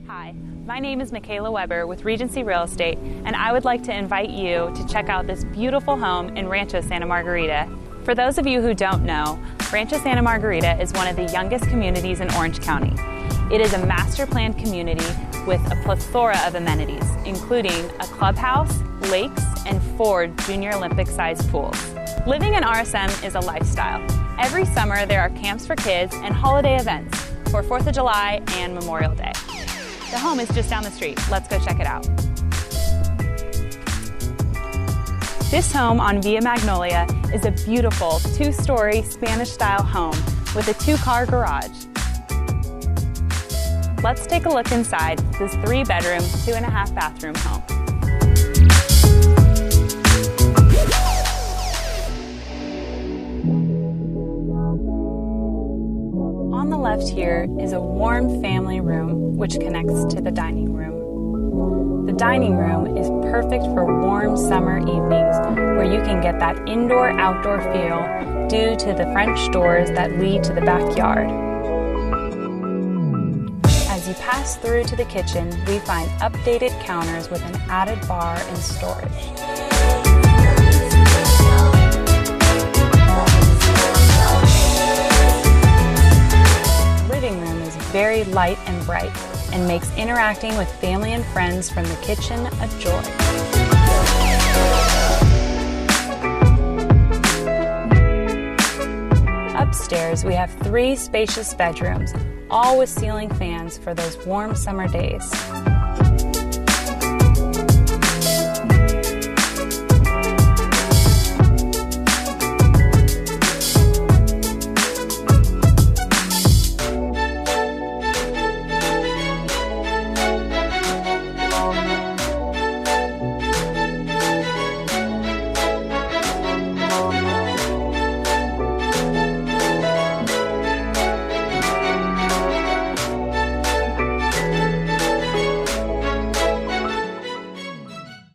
Hi, my name is Michaela Weber with Regency Real Estate, and I would like to invite you to check out this beautiful home in Rancho, Santa Margarita. For those of you who don't know, Rancho Santa Margarita is one of the youngest communities in Orange County. It is a master planned community with a plethora of amenities, including a clubhouse, lakes, and 4 Junior Olympic-sized pools. Living in RSM is a lifestyle. Every summer there are camps for kids and holiday events for 4th of July and Memorial Day. The home is just down the street. Let's go check it out. This home on Via Magnolia is a beautiful 2-story Spanish-style home with a 2-car garage. Let's take a look inside this 3-bedroom, 2.5-bathroom home. On the left here is a warm family room which connects to the dining room. The dining room is perfect for warm summer evenings where you can get that indoor-outdoor feel due to the French doors that lead to the backyard. As you pass through to the kitchen, we find updated counters with an added bar and storage. Very light and bright, and makes interacting with family and friends from the kitchen a joy. Upstairs, we have 3 spacious bedrooms, all with ceiling fans for those warm summer days.